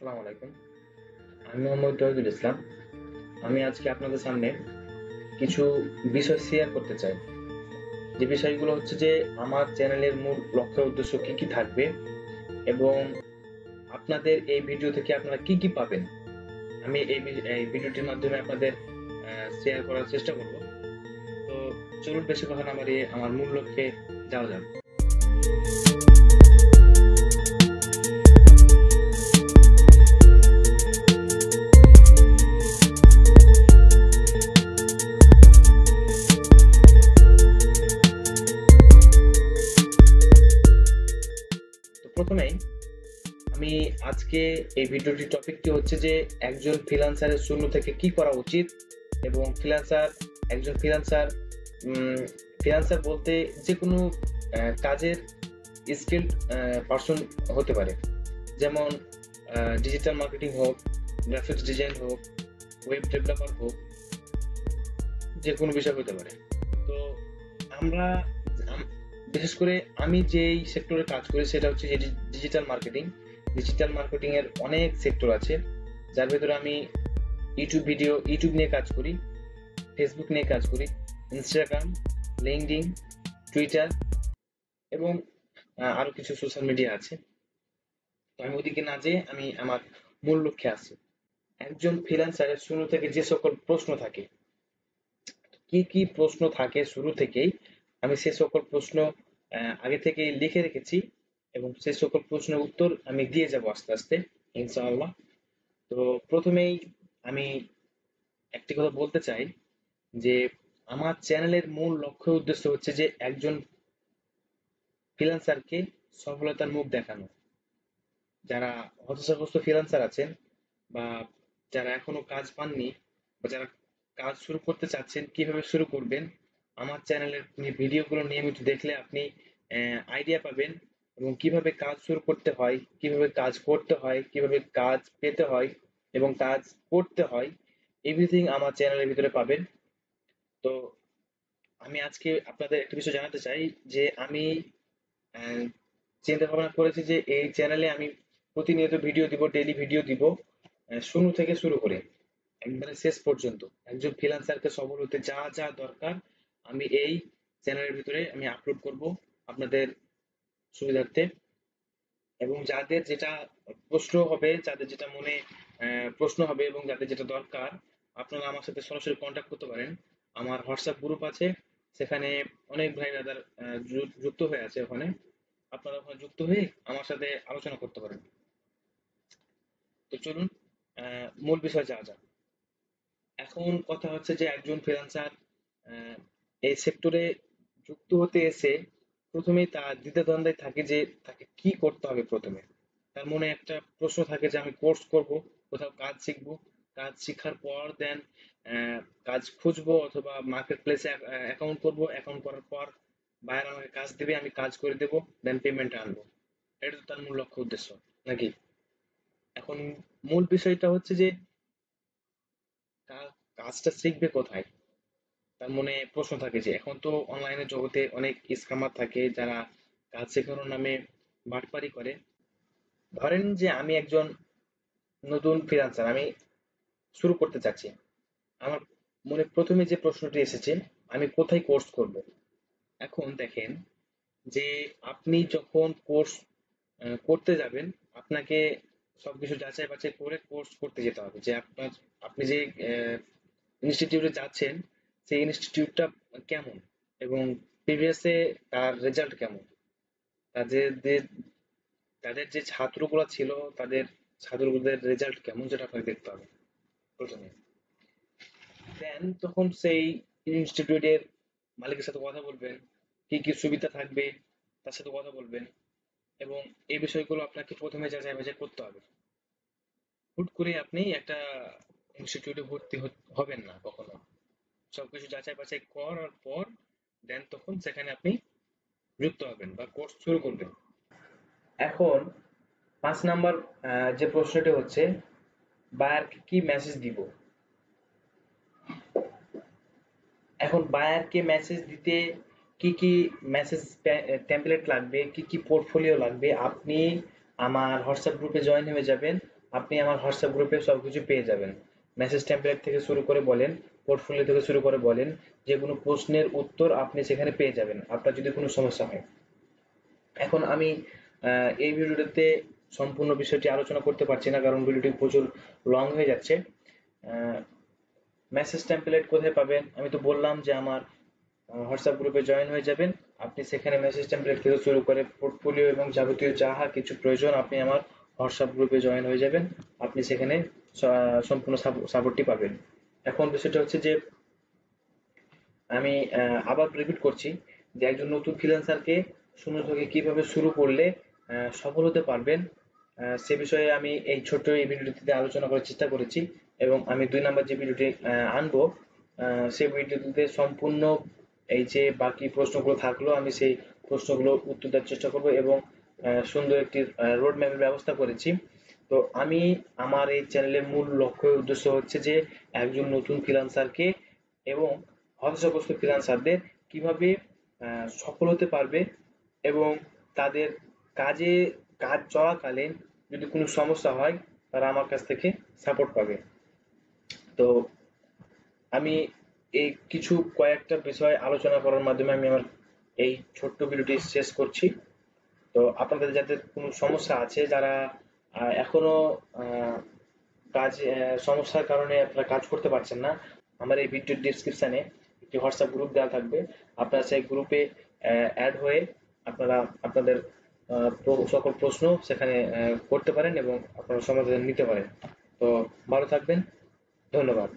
আসসালামু আলাইকুম। আমি মোহাম্মদ তৌহিদুল ইসলাম। আমি আজকে আপনাদের সামনে কিছু বিষয় শেয়ার করতে চাই। যে বিষয়গুলো হচ্ছে যে আমার চ্যানেলের মূল লক্ষ্য উদ্দেশ্য কি কি থাকবে এবং আপনাদের এই ভিডিও থেকে আপনারা কি কি পাবেন। আমি এই ভিডিওটির মাধ্যমে আপনাদের শেয়ার করার চেষ্টা করব। তো চলুন বেশি কথা না বাড়িয়ে আমার মূল লক্ষ্যে যাওয়া যাক। তো প্রথমেই আমি আজকে এই ভিডিওটির টপিকটি হচ্ছে যে একজন ফ্রিল্যান্সারের শূন্য থেকে কি করা উচিত এবং একজন ফ্রিল্যান্সার বলতে যে কোনো কাজের স্কিল্ড পার্সন হতে পারে, যেমন ডিজিটাল মার্কেটিং হোক, গ্রাফিক্স ডিজাইন হোক, ওয়েব ডেভেলপার হোক, যে কোনো বিষয় হতে পারে। তো আমরা বিশেষ করে আমি যেই সেক্টরে কাজ করি সেটা হচ্ছে যে ডিজিটাল মার্কেটিং। ডিজিটাল মার্কেটিং এর অনেক সেক্টর আছে, যার ভেতরে আমি ইউটিউব নিয়ে কাজ করি, ফেসবুক নিয়ে কাজ করি, ইনস্টাগ্রাম, লিঙ্কডইন, টুইটার এবং আরো কিছু সোশ্যাল মিডিয়া আছে। তো আমি ওদিকে না যেয়ে আমি আমার মূল লক্ষ্যে আসি। একজন ফ্রিল্যান্সারের শুরু থেকে যে সকল প্রশ্ন থাকে, কি কি প্রশ্ন থাকে শুরু থেকেই, আমি সে সকল প্রশ্ন আগে থেকে লিখে রেখেছি এবং সে সকল প্রশ্নের উত্তর আমি দিয়ে যাব আস্তে আস্তে, ইনশাআল্লাহ। তো প্রথমেই আমি একটি কথা বলতে চাই যে আমার চ্যানেলের মূল লক্ষ্য উদ্দেশ্য হচ্ছে যে একজন ফ্রিল্যান্সারকে সফলতার মুখ দেখানো। যারা হতাশাগ্রস্ত ফ্রিল্যান্সার আছেন বা যারা এখনো কাজ পাননি বা যারা কাজ শুরু করতে চাচ্ছেন, কিভাবে শুরু করবেন, আমার চ্যানেলের ভিডিওগুলো নিয়মিত দেখলে আপনি আইডিয়া পাবেন এবং কিভাবে কাজ শুরু করতে হয়, কিভাবে কাজ করতে হয়, কিভাবে কাজ পেতে হয় এবং কাজ করতে হয়, এভরিথিং আমার চ্যানেলের ভিতরে পাবেন। তো আমি আজকে আপনাদের একটা বিষয় জানাতে চাই যে আমি আহ, চিন্তা ভাবনা করেছি যে এই চ্যানেলে আমি প্রতিনিয়ত ভিডিও দিব, ডেইলি ভিডিও দিব, শুরু থেকে শুরু করে একবারে শেষ পর্যন্ত একজন ফ্রিল্যান্সারকে সফল হতে যা যা দরকার আমি এই চ্যানেলের ভিতরে আমি আপলোড করব আপনাদের সুবিধার্থে। এবং যাদের যেটা প্রশ্ন হবে, যাদের যেটা মনে প্রশ্ন হবে এবং যাদের যেটা দরকার, আপনারা আমার সাথে সরাসরি কন্ট্যাক্ট করতে পারেন। আমার হোয়াটসঅ্যাপ গ্রুপ আছে, সেখানে অনেক ভাই ব্রাদার যুক্ত হয়ে আছে। ওখানে আপনারা ওখানে যুক্ত হয়ে আমার সাথে আলোচনা করতে পারেন। তো চলুন মূল বিষয় যাওয়া যাক। এখন কথা হচ্ছে যে একজন ফ্রিল্যান্সার এই সেক্টরে যুক্ত হতে এসে প্রথমেই তার দ্বিধাদ্বন্দ্বে থাকে যে তাকে কি করতে হবে। প্রথমে তার মনে একটা প্রশ্ন থাকে যে আমি কোর্স করব, কোথাও কাজ শিখবো, কাজ শিখার পর দেন কাজ খুঁজবো অথবা মার্কেট প্লেসে অ্যাকাউন্ট করবো, অ্যাকাউন্ট করার পর বায়ার আমাকে কাজ দেবে, আমি কাজ করে দেবো, দেন পেমেন্ট আনবো। এটা তো তার মূল লক্ষ্য উদ্দেশ্য, নাকি? এখন মূল বিষয়টা হচ্ছে যে কাজটা শিখবে কোথায়। তার মনে প্রশ্ন থাকে যে এখন তো অনলাইনে জগতে অনেক স্ক্যামার থাকে যারা কাজ শেখানোর নামে বাটপারি করে। ধরেন যে আমি একজন নতুন ফ্রিল্যান্সার, আমি শুরু করতে চাচ্ছি। আমার মনে প্রথমে যে প্রশ্নটি এসেছে, আমি কোথায় কোর্স করব। এখন দেখেন যে আপনি যখন কোর্স করতে যাবেন, আপনাকে সবকিছু যাচাই বাছাই করে কোর্স করতে যেতে হবে যে আপনি যে ইনস্টিটিউটে যাচ্ছেন সেই ইনস্টিটিউটটা কেমন এবং প্রিভিয়াসে তার রেজাল্ট কেমন, তাদের যে তাদের যে ছাত্রগুলো ছিল তাদের ছাত্রদের রেজাল্ট কেমন, সেটা আপনাকে দেখতে হবে প্রথমে। দেন তখন সেই ইনস্টিটিউটের মালিকের সাথে কথা বলবেন, কি কি সুবিধা থাকবে তার সাথে কথা বলবেন এবং এই বিষয়গুলো আপনাকে প্রথমে যাচাই বাছাই করতে হবে। হুট করে আপনি একটা ইনস্টিটিউটে ভর্তি হবেন না কখনো। সবকিছু যাচাই বাছাই করার পর দেন তখন সেখানে আপনি যুক্ত হবেন বা কোর্স শুরু করবেন। এখন 5 নাম্বার যে প্রশ্নটি হচ্ছে বায়ারকে কি মেসেজ দিব। এখন বায়ারকে মেসেজ দিতে কি কি মেসেজ টেমপ্লেট লাগবে, কি কি পোর্টফোলিও লাগবে, আপনি আমার হোয়াটসঅ্যাপ গ্রুপে জয়েন হয়ে যাবেন। আপনি আমার হোয়াটসঅ্যাপ গ্রুপে সবকিছু পেয়ে যাবেন। মেসেজ টেমপ্লেট থেকে শুরু করে বলেন, পোর্টফোলিও থেকে শুরু করে বলেন, যে কোনো প্রশ্নের উত্তর আপনি সেখানে পেয়ে যাবেন আপনার যদি কোনো সমস্যা হয়। এখন আমি এই ভিডিওটাতে সম্পূর্ণ বিষয়টি আলোচনা করতে পারছি না, কারণ ভিডিওটি প্রচুর লং হয়ে যাচ্ছে। মেসেজ টেমপ্লেট কোথায় পাবেন? আমি তো বললাম যে আমার হোয়াটসঅ্যাপ গ্রুপে জয়েন হয়ে যাবেন। আপনি সেখানে মেসেজ টেমপ্লেট থেকে শুরু করে পোর্টফোলিও এবং যাবতীয় যাহা কিছু প্রয়োজন আপনি আমার হোয়াটসঅ্যাপ গ্রুপে জয়েন হয়ে যাবেন। আপনি সেখানে সম্পূর্ণ সাপোর্টটি পাবেন। এখন বিষয়টা হচ্ছে যে আমি আবার রিপিট করছি যে একজন নতুন ফ্রিল্যান্সারকে শূন্য থেকে কিভাবে শুরু করলে সফল হতে পারবেন, সে বিষয়ে আমি এই ছোট্ট এই ভিডিওটিতে আলোচনা করার চেষ্টা করেছি। এবং আমি 2 নাম্বার যে ভিডিওটি আনবো, সেই ভিডিওটিতে সম্পূর্ণ এই যে বাকি প্রশ্নগুলো থাকলো আমি সেই প্রশ্নগুলোর উত্তর দেওয়ার চেষ্টা করব এবং সুন্দর একটি রোড ম্যাপের ব্যবস্থা করেছি। তো আমি আমার এই চ্যানেলের মূল লক্ষ্য উদ্দেশ্য হচ্ছে যে একজন নতুন ফ্রিল্যান্সারকে এবং হতাশাগ্রস্ত ফ্রিল্যান্সারদের কিভাবে সফল হতে পারবে এবং তাদের কাজে কাজ চলাকালীন যদি কোনো সমস্যা হয় তারা আমার কাছ থেকে সাপোর্ট পাবে। তো আমি এই কিছু কয়েকটা বিষয় আলোচনা করার মাধ্যমে আমি আমার এই ছোট্ট ভিডিওটি শেষ করছি। তো আপনাদের যাদের কোনো সমস্যা আছে, যারা এখনো আহ, সমস্যার কারণে আপনারা কাজ করতে পারছেন না, আমার এই ভিডিওর ডেসক্রিপশনে একটি হোয়াটসঅ্যাপ গ্রুপ দেওয়া থাকবে। আপনারা সেই গ্রুপে অ্যাড হয়ে আপনারা আপনাদের সকল প্রশ্ন সেখানে করতে পারেন এবং আপনারা সমাধান নিতে পারেন। তো ভালো থাকবেন। ধন্যবাদ।